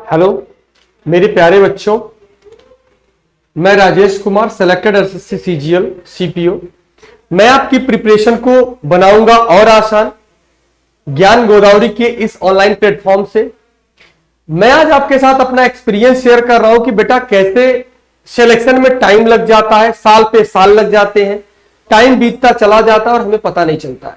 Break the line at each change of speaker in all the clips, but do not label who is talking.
Hello मेरे प्यारे बच्चों, मैं Rajesh Kumar, selected SSC CGL CPO. मैं आपकी प्रिपरेशन को बनाऊंगा और आसान ज्ञान गोदावरी के इस ऑनलाइन प्लेटफॉर्म से। मैं आज आपके साथ अपना एक्सपीरियंस शेयर कर रहा हूं कि बेटा कैसे सिलेक्शन में टाइम लग जाता है, साल पे साल लग जाते हैं, टाइम बीतता चला जाता है और हमें पता नहीं चलता है।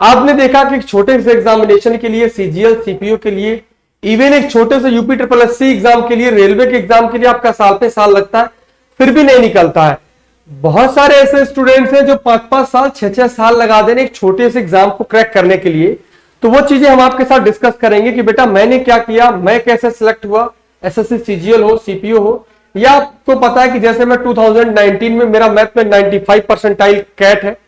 आपने देखा कि छोटे से एग्जामिनेशन के लिए, सीजीएल सीपीओ के लिए, इवन एक छोटे से यूपी ट्रिपल एससी एग्जाम के लिए, रेलवे के एग्जाम के लिए आपका साल पे साल लगता है, फिर भी नहीं निकलता है। बहुत सारे ऐसे स्टूडेंट्स हैं जो 5-5 साल 6-6 साल लगा देने एक छोटे से एग्जाम को क्रैक करने के लिए। तो वो चीजें हम आपके साथ डिस्कस करेंगे कि बेटा मैंने क्या किया, मैं कैसे सिलेक्ट हुआ, एसएससी सीजीएल हो, सीपीओ हो, या आपको पता है कि जैसे मैं 2019 में मेरा मैथ में 95 परसेंटाइल कैट है।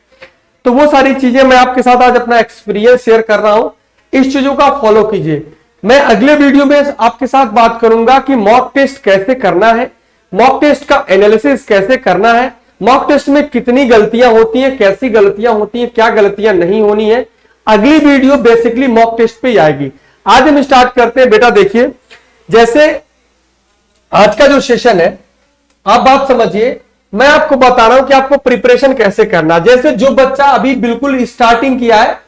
तो वो सारी चीजें मैं आपके साथ आज अपना एक्सपीरियंस शेयर कर रहा हूं, इस चीजों का फॉलो कीजिए। मैं अगले वीडियो में आपके साथ बात करूंगा कि मॉक टेस्ट कैसे करना है, मॉक टेस्ट का एनालिसिस कैसे करना है, मॉक टेस्ट में कितनी गलतियां होती हैं, कैसी गलतियां होती हैं, क्या गलतियां नहीं होनी है। अगली वीडियो बेसिकली मॉक टेस्ट पे ही आएगी। आज हम स्टार्ट करते हैं। बेटा देखिए, जैसे आज का जो सेशन है, आप बात समझिए, मैं आपको बता रहा हूं कि आपको प्रिपरेशन कैसे करना। जैसे जो बच्चा अभी बिल्कुल स्टार्टिंग किया है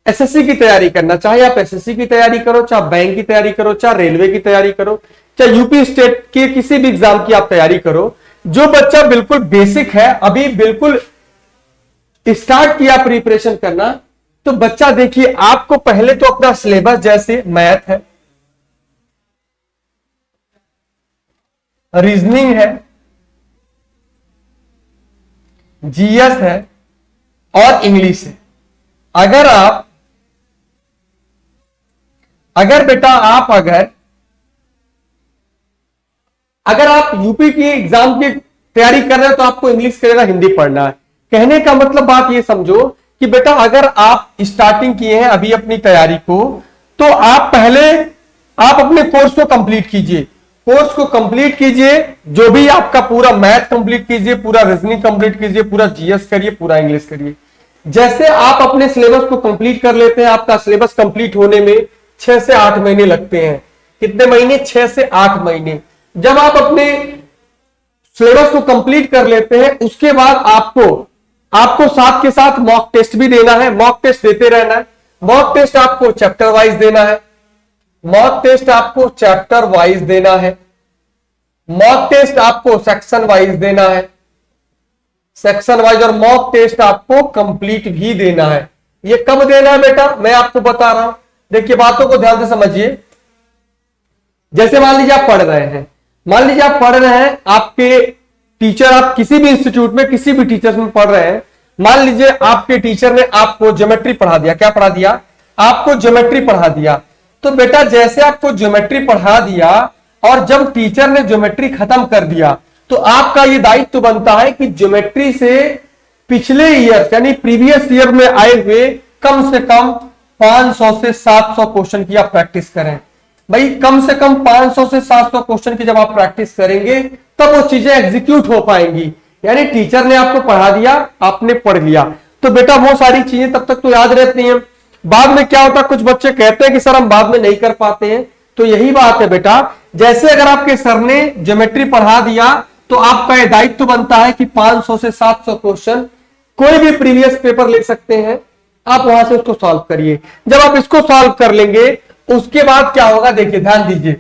एसएससी की तैयारी करना, चाहे आप एसएससी की तैयारी करो, चाहे बैंक की तैयारी करो, चाहे रेलवे की तैयारी करो, चाहे यूपी स्टेट के किसी भी एग्जाम की आप तैयारी करो, जो बच्चा बिल्कुल बेसिक है, अभी बिल्कुल स्टार्ट किया प्रिपरेशन करना, तो बच्चा देखिए, आपको पहले तो अपना सिलेबस, जैसे मैथ है, रीजनिंग है, जीएस है और इंग्लिश है। अगर बेटा आप अगर आप यूपी की एग्जाम की तैयारी कर रहे हो तो आपको इंग्लिश के जगह हिंदी पढ़ना है। कहने का मतलब बात ये समझो कि बेटा अगर आप स्टार्टिंग किए हैं अभी अपनी तैयारी को, तो आप अपने कोर्स को कंप्लीट कीजिए। कोर्स को कंप्लीट कीजिए, जो भी आपका पूरा मैथ कंप्लीट कीजिए, पूरा रीजनिंग कंप्लीट कीजिए, पूरा जीएस करिए, पूरा इंग्लिश करिए। जैसे आप अपने सिलेबस को कंप्लीट कर लेते हैं, आपका सिलेबस कंप्लीट होने में 6 से 8 महीने लगते हैं। कितने महीने? 6 से 8 महीने। जब आप अपने सिलेबस को कंप्लीट कर लेते हैं, उसके बाद आपको साथ के साथ मॉक टेस्ट भी देना है। मॉक टेस्ट देते रहना है। मॉक टेस्ट आपको चैप्टर वाइज देना है। मॉक टेस्ट आपको चैप्टर वाइज देना है। मॉक टेस्ट आपको सेक्शन वाइज देना है, सेक्शन वाइज। और मॉक टेस्ट आपको कंप्लीट भी देना है। ये कब देना है बेटा, मैं आपको बता रहा हूं। देखिए, बातों को ध्यान से समझिए। जैसे मान लीजिए आप पढ़ रहे हैं, आपके टीचर, आप किसी भी इंस्टीट्यूट में किसी भी टीचर में पढ़ रहे हैं। मान लीजिए आपके टीचर ने आपको ज्योमेट्री पढ़ा दिया। क्या पढ़ा दिया? आपको ज्योमेट्री पढ़ा दिया। तो बेटा जैसे आपको ज्योमेट्री पढ़ा दिया और जब टीचर ने ज्योमेट्री खत्म कर दिया, तो आपका ये दायित्व बनता है कि ज्योमेट्री से पिछले ईयर यानी प्रीवियस ईयर में आए हुए कम से कम 500 से 700 क्वेश्चन की आप प्रैक्टिस करें। भाई कम से कम 500 से 700 क्वेश्चन की जब आप प्रैक्टिस करेंगे, तब वो चीजें एग्जीक्यूट हो पाएंगी। यानी टीचर ने आपको पढ़ा दिया, आपने पढ़ लिया, तो बेटा वो सारी चीजें तब तक तो याद रहती हैं। बाद में क्या होता है, कुछ बच्चे कहते हैं कि सर हम बाद में नहीं कर पाते हैं। तो यही बात है बेटा, जैसे अगर आपके सर ने ज्योमेट्री पढ़ा दिया, तो आपका यह दायित्व बनता है कि 500 से 700 क्वेश्चन कोई भी प्रीवियस पेपर ले सकते हैं, आप वहां से उसको सॉल्व करिए। जब आप इसको सॉल्व कर लेंगे, उसके बाद क्या होगा, देखिए ध्यान दीजिए।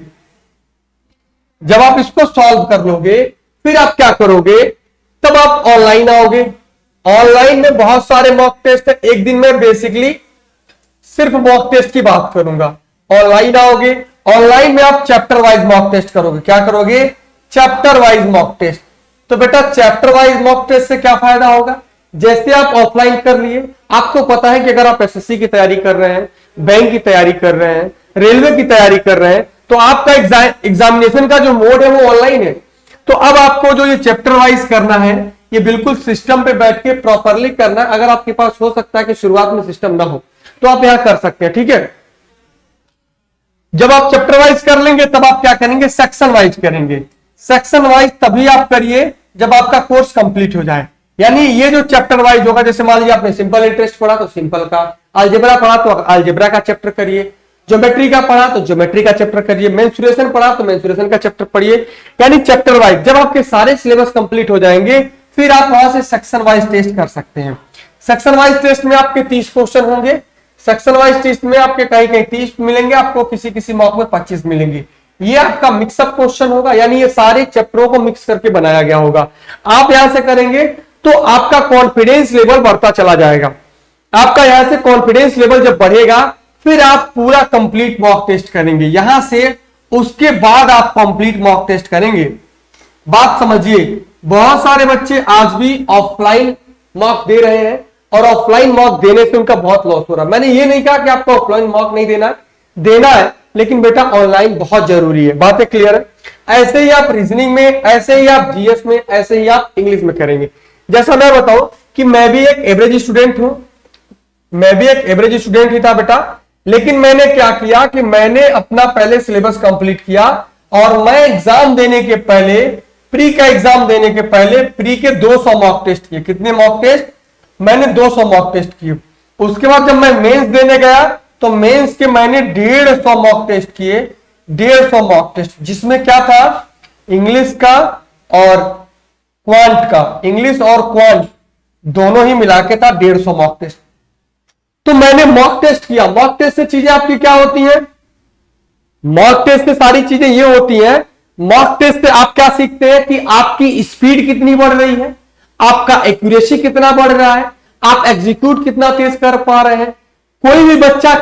जब आप इसको सॉल्व कर लोगे, फिर आप क्या करोगे, तब आप ऑनलाइन आओगे। ऑनलाइन में बहुत सारे मॉक टेस्ट है। एक दिन में बेसिकली सिर्फ मॉक टेस्ट की बात करूंगा। ऑनलाइन आओगे, ऑनलाइन में आप चैप्टर वाइज मॉक टेस्ट करोगे। क्या करोगे? Chapter wise mock test. तो बेटा चैप्टर वाइज मॉक टेस्ट से क्या फायदा होगा, जैसे आप ऑफलाइन कर लिए, आपको पता है कि अगर आप एसएससी की तैयारी कर रहे हैं, बैंक की तैयारी कर रहे हैं, रेलवे की तैयारी कर रहे हैं, तो आपका एग्जामिनेशन का जो मोड है वो ऑनलाइन है। तो अब आपको जो ये चैप्टर वाइज करना है, ये बिल्कुल सिस्टम पे बैठ के प्रॉपरली करना है। अगर आपके पास हो सकता है कि शुरुआत में सिस्टम ना हो, तो आप यहां कर सकते हैं। ठीक है, जब आप चैप्टर वाइज कर लेंगे, तब आप क्या करेंगे, सेक्शन वाइज करेंगे। सेक्शन वाइज तभी आप करिए जब आपका कोर्स कंप्लीट हो जाए। यानी ये जो चैप्टर वाइज होगा, जैसे मान लीजिए आपने सिंपल इंटरेस्ट पढ़ा तो सिंपल का, अलजेब्रा पढ़ा तो अलजेब्रा का चैप्टर करिए, ज्योमेट्री का पढ़ा तो ज्योमेट्री का चैप्टर करिए, मेंसुरेशन पढ़ा तो मेंसुरेशन का चैप्टर पढ़िए, यानी चैप्टर वाइज। जब आपके सारे सिलेबस कंप्लीट हो जाएंगे फिर आप वहां से सेक्शन वाइज टेस्ट कर सकते हैं। सेक्शन वाइज टेस्ट में आपके 30 क्वेश्चन होंगे। सेक्शन वाइज टेस्ट में आपके कहीं कहीं 30 मिलेंगे, आपको किसी किसी मॉक में 25 मिलेंगे। ये आपका मिक्सअप क्वेश्चन होगा, यानी ये सारे चैप्टरों को मिक्स करके बनाया गया होगा। आप यहां से करेंगे तो आपका कॉन्फिडेंस लेवल बढ़ता चला जाएगा। आपका यहां से कॉन्फिडेंस लेवल जब बढ़ेगा फिर आप पूरा कंप्लीट मॉक टेस्ट करेंगे यहां से, उसके बाद आप कंप्लीट मॉक टेस्ट करेंगे। बात समझिए, बहुत सारे बच्चे आज भी ऑफलाइन मॉक दे रहे हैं और ऑफलाइन मॉक देने से उनका बहुत लॉस हो रहा है। मैंने ये नहीं कहा कि आपको ऑफलाइन मॉक नहीं देना है, लेकिन बेटा ऑनलाइन बहुत जरूरी है। बातें क्लियर है? ऐसे ही आप रीजनिंग में, ऐसे ही आप जीएस में, ऐसे ही आप इंग्लिश में करेंगे। जैसा मैं बताऊं कि मैं भी एक एवरेज स्टूडेंट हूं, मैं भी एक एवरेज स्टूडेंट ही था बेटा, लेकिन मैंने क्या किया कि मैंने अपना पहले सिलेबस कंप्लीट किया और मैं एग्जाम देने के पहले, प्री का एग्जाम देने के पहले प्री के 200 मॉक टेस्ट किए। कितने मॉक टेस्ट? मैंने 200 मॉक टेस्ट किए। उसके बाद जब मैं मेंस देने गया तो मेंस के मैंने 150 मॉक टेस्ट किए, 150 मॉक टेस्ट, जिसमें क्या था, इंग्लिश का और क्वांट का, इंग्लिश और क्वांट दोनों ही मिला के था 150 मॉक टेस्ट। तो मैंने मॉक टेस्ट किया। मॉक टेस्ट से चीजें आपकी क्या होती हैं? मॉक टेस्ट से सारी चीजें ये होती हैं, मॉक टेस्ट से आप क्या सीखते हैं कि आपकी स्पीड कितनी बढ़ रही है, आपका एक्यूरेसी कितना बढ़ रहा है, आप एग्जीक्यूट कितना तेज कर पा रहे हैं, कोई भी बच्चा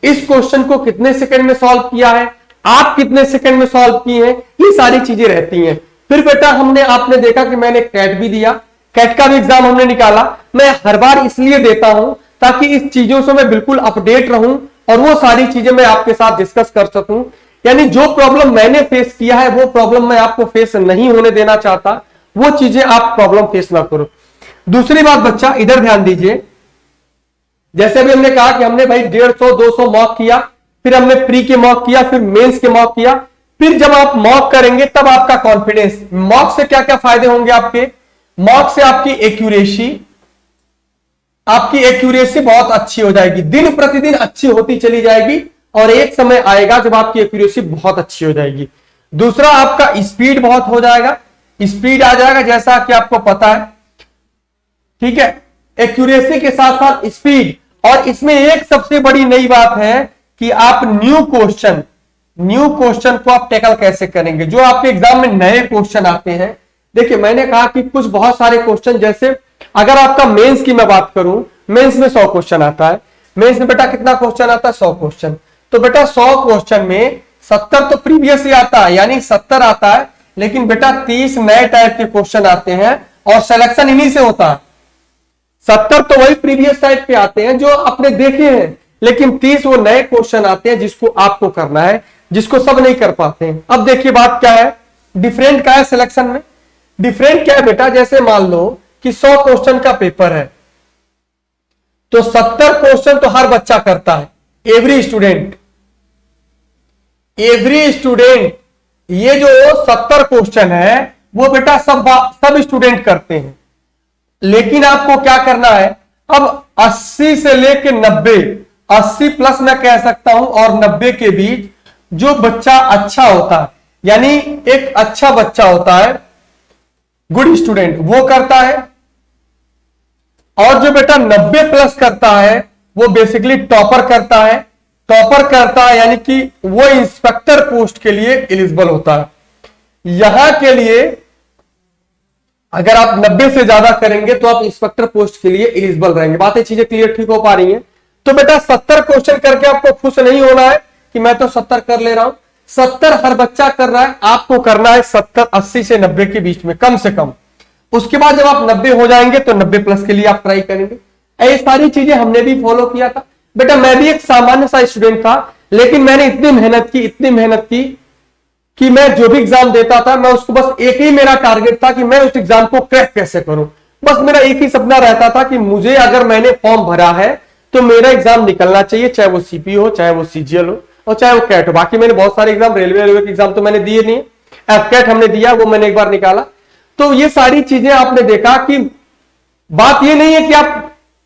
इस क्वेश्चन को कितने सेकंड में सॉल्व किया है, आप कितने सेकंड में सॉल्व किए हैं, ये सारी चीजें रहती हैं। फिर बेटा आपने देखा कि मैंने कैट भी दिया, कैट का भी एग्जाम हमने निकाला। मैं हर बार इसलिए देता हूं ताकि इस चीजों से मैं बिल्कुल अपडेट रहूं और वो सारी चीजें मैं आपके साथ डिस्कस कर सकूं। यानी जो प्रॉब्लम मैंने फेस किया है वो प्रॉब्लम मैं आपको फेस नहीं होने देना चाहता, वो चीजें आप प्रॉब्लम फेस ना करो। दूसरी बात बच्चा इधर ध्यान दीजिए, जैसे भी हमने कहा कि हमने भाई 150-200 मॉक किया, फिर हमने प्री के मॉक किया, फिर मेंस के मॉक किया, फिर जब आप मॉक करेंगे तब आपका कॉन्फिडेंस, मॉक से क्या क्या फायदे होंगे आपके, मॉक से आपकी एक्यूरेसी बहुत अच्छी हो जाएगी, दिन प्रतिदिन अच्छी होती चली जाएगी और एक समय आएगा जब आपकी एक्यूरेसी बहुत अच्छी हो जाएगी। दूसरा, आपका स्पीड बहुत हो जाएगा, स्पीड आ जाएगा जैसा कि आपको पता है, ठीक है, एक्यूरेसी के साथ साथ स्पीड। और इसमें एक सबसे बड़ी नई बात है कि आप न्यू क्वेश्चन को आप टैकल कैसे करेंगे, जो आपके एग्जाम में नए क्वेश्चन आते हैं। देखिए मैंने कहा कि कुछ बहुत सारे क्वेश्चन, जैसे अगर आपका मेंस की मैं बात करूं, मेंस में 100 क्वेश्चन आता है, मेंस में बेटा कितना क्वेश्चन आता है, 100 क्वेश्चन। तो बेटा 100 क्वेश्चन में 70 तो प्रीवियस ही आता है, यानी 70 आता है, लेकिन बेटा 30 नए टाइप के क्वेश्चन आते हैं और सिलेक्शन इन्हीं से होता है। 70 तो वही प्रीवियस टाइप के आते हैं जो आपने देखे हैं, लेकिन 30 वो नए क्वेश्चन आते हैं जिसको आपको करना है, जिसको सब नहीं कर पाते हैं। अब देखिए बात क्या है, डिफरेंट क्या है सिलेक्शन में, डिफरेंट क्या है बेटा, जैसे मान लो कि 100 क्वेश्चन का पेपर है तो 70 क्वेश्चन तो हर बच्चा करता है, एवरी स्टूडेंट। ये जो 70 क्वेश्चन है वो बेटा सब स्टूडेंट करते हैं, लेकिन आपको क्या करना है, अब 80 से लेके 90, 80 प्लस मैं कह सकता हूं और 90 के बीच जो बच्चा अच्छा होता है, यानी एक अच्छा बच्चा होता है, गुड स्टूडेंट, वो करता है। और जो बेटा 90 प्लस करता है वो बेसिकली टॉपर करता है, यानी कि वो इंस्पेक्टर पोस्ट के लिए एलिजिबल होता है। यहां के लिए अगर आप 90 से ज्यादा करेंगे तो आप इंस्पेक्टर पोस्ट के लिए एलिजिबल रहेंगे। बातें चीजें क्लियर ठीक हो पा रही हैं? तो बेटा 70 क्वेश्चन करके आपको खुश नहीं होना है कि मैं तो 70 कर ले रहा हूं, 70 हर बच्चा कर रहा है, आपको करना है 70, 80 से 90 के बीच में कम से कम। उसके बाद जब आप 90 हो जाएंगे तो 90 प्लस के लिए आप ट्राई करेंगे। ये सारी चीजें हमने भी फॉलो किया था। बेटा मैं भी एक सामान्य सा स्टूडेंट था, लेकिन मैंने इतनी मेहनत की कि मैं जो भी एग्जाम देता था मैं उसको बस एक ही मेरा टारगेट था कि मैं उस एग्जाम को क्रैक कैसे करूं। बस मेरा एक ही सपना रहता था कि मुझे, अगर मैंने फॉर्म भरा है तो मेरा एग्जाम निकलना चाहिए, चाहे वो सीपी हो, चाहे वो सीजीएल हो और चाहे वो कैट हो। बाकी मैंने बहुत सारे एग्जाम, रेलवे के एग्जाम तो मैंने दिए नहीं, एफकैट हमने दिया, वो मैंने एक बार निकाला। तो ये सारी चीजें आपने देखा कि बात ये नहीं है कि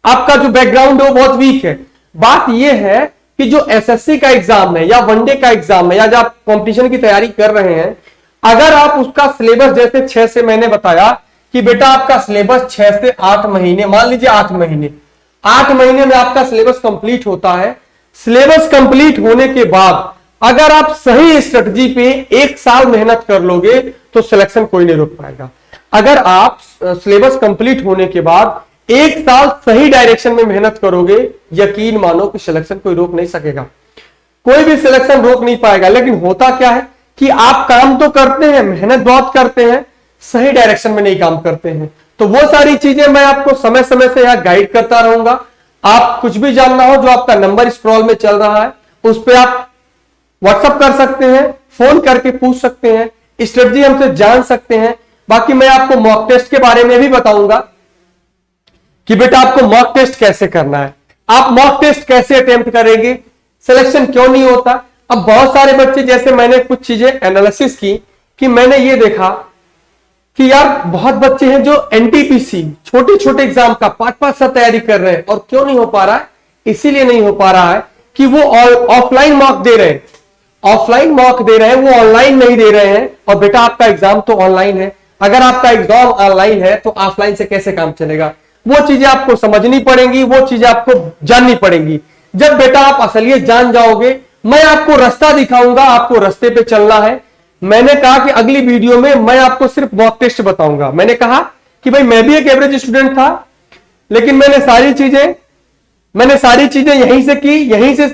आपका जो बैकग्राउंड है वो बहुत वीक है, बात ये है कि जो एसएससी का एग्जाम है या वनडे का एग्जाम है या जो आप कॉम्पिटिशन की तैयारी कर रहे हैं, अगर आप उसका सिलेबस जैसे 6 से मैंने बताया कि बेटा आपका सिलेबस 6 से 8 महीने, मान लीजिए 8 महीने में आपका सिलेबस कंप्लीट होता है। सिलेबस कंप्लीट होने के बाद अगर आप सही स्ट्रेटजी पे 1 साल मेहनत कर लोगे तो सिलेक्शन कोई नहीं रोक पाएगा। अगर आप सिलेबस कंप्लीट होने के बाद 1 साल सही डायरेक्शन में मेहनत करोगे, यकीन मानो कि सिलेक्शन कोई रोक नहीं सकेगा, कोई भी सिलेक्शन रोक नहीं पाएगा। लेकिन होता क्या है कि आप काम तो करते हैं, मेहनत बहुत करते हैं, सही डायरेक्शन में नहीं काम करते हैं। तो वो सारी चीजें मैं आपको समय समय से यहां गाइड करता रहूंगा। आप कुछ भी जानना हो, जो आपका नंबर स्क्रॉल में चल रहा है उस पर आप व्हाट्सएप कर सकते हैं, फोन करके पूछ सकते हैं, स्ट्रेटजी हमसे जान सकते हैं। बाकी मैं आपको मॉक टेस्ट के बारे में भी बताऊंगा कि बेटा आपको मॉक टेस्ट कैसे करना है, आप मॉक टेस्ट कैसे अटेम्प्ट करेंगे, सिलेक्शन क्यों नहीं होता। अब बहुत सारे बच्चे, जैसे मैंने कुछ चीजें एनालिसिस की कि मैंने ये देखा कि यार बहुत बच्चे हैं जो एनटीपीसी छोटे छोटे एग्जाम का 5-5 साल तैयारी कर रहे हैं, और क्यों नहीं हो पा रहा है, इसीलिए नहीं हो पा रहा है कि वो ऑफलाइन मॉक दे रहे हैं, वो ऑनलाइन नहीं दे रहे हैं। और बेटा आपका एग्जाम तो ऑनलाइन है, अगर आपका एग्जाम ऑनलाइन है तो ऑफलाइन से कैसे काम चलेगा, वो चीजें आपको समझनी पड़ेंगी, वो चीजें आपको जाननी पड़ेंगी। जब बेटा आप असलियत जान जाओगे, मैं आपको रास्ता दिखाऊंगा, आपको रास्ते पे चलना है। मैंने कहा कि अगली वीडियो में मैं आपको सिर्फ मॉक टेस्ट बताऊंगा। मैंने कहा कि भाई मैं भी एक एवरेज स्टूडेंट था, लेकिन मैंने सारी चीजें यहीं से की, यहीं से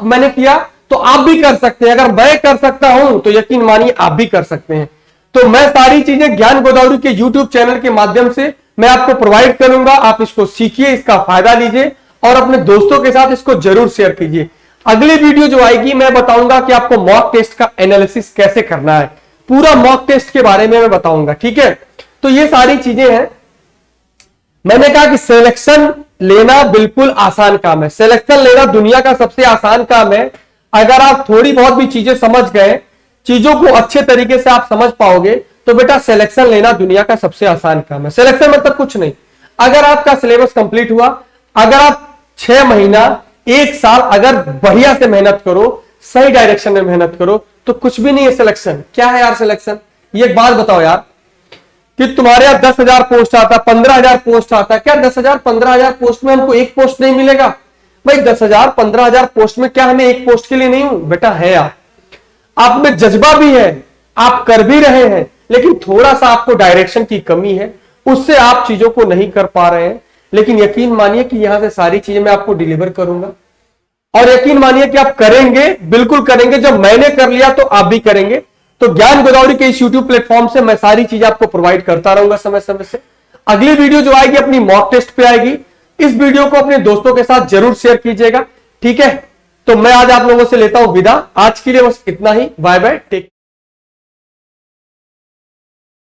मैंने किया, तो आप भी कर सकते हैं। अगर मैं कर सकता हूं तो यकीन मानिए आप भी कर सकते हैं। तो मैं सारी चीजें ज्ञान गोदावरी के यूट्यूब चैनल के माध्यम से मैं आपको प्रोवाइड करूंगा। आप इसको सीखिए, इसका फायदा लीजिए और अपने दोस्तों के साथ इसको जरूर शेयर कीजिए। अगली वीडियो जो आएगी मैं बताऊंगा कि आपको मॉक टेस्ट का एनालिसिस कैसे करना है, पूरा मॉक टेस्ट के बारे में मैं बताऊंगा, ठीक है। तो ये सारी चीजें हैं। मैंने कहा कि सिलेक्शन लेना बिल्कुल आसान काम है, सिलेक्शन लेना दुनिया का सबसे आसान काम है। अगर आप थोड़ी बहुत भी चीजें समझ गए, चीजों को अच्छे तरीके से आप समझ पाओगे, तो बेटा सिलेक्शन लेना दुनिया का सबसे आसान काम है। सिलेक्शन मतलब कुछ नहीं, अगर आपका सिलेबस कंप्लीट हुआ, अगर आप 6 महीना 1 साल अगर बढ़िया से मेहनत करो, सही डायरेक्शन में मेहनत करो, तो कुछ भी नहीं है सिलेक्शन। क्या है यार सिलेक्शन? ये एक बात बताओ यार, कि तुम्हारे यहां 10,000 पोस्ट आता, 15,000 पोस्ट आता, क्या 10,000 15,000 पोस्ट में हमको एक पोस्ट नहीं मिलेगा? भाई 10,000 15,000 पोस्ट में क्या हमें एक पोस्ट के लिए नहीं हूं? बेटा है, आप में जज्बा भी है, आप कर भी रहे हैं, लेकिन थोड़ा सा आपको डायरेक्शन की कमी है, उससे आप चीजों को नहीं कर पा रहे हैं। लेकिन यकीन मानिए कि यहां से सारी चीजें मैं आपको डिलीवर करूंगा, और यकीन मानिए कि आप करेंगे, बिल्कुल करेंगे। जब मैंने कर लिया तो आप भी करेंगे। तो ज्ञान गोदावरी के इस यूट्यूब प्लेटफॉर्म से मैं सारी चीजें आपको प्रोवाइड करता रहूंगा समय समय से। अगली वीडियो जो आएगी अपनी मॉक टेस्ट पे आएगी। इस वीडियो को अपने दोस्तों के साथ जरूर शेयर कीजिएगा, ठीक है। तो मैं आज आप लोगों से लेता हूं विदा। आज के लिए बस इतना ही। Bye bye, take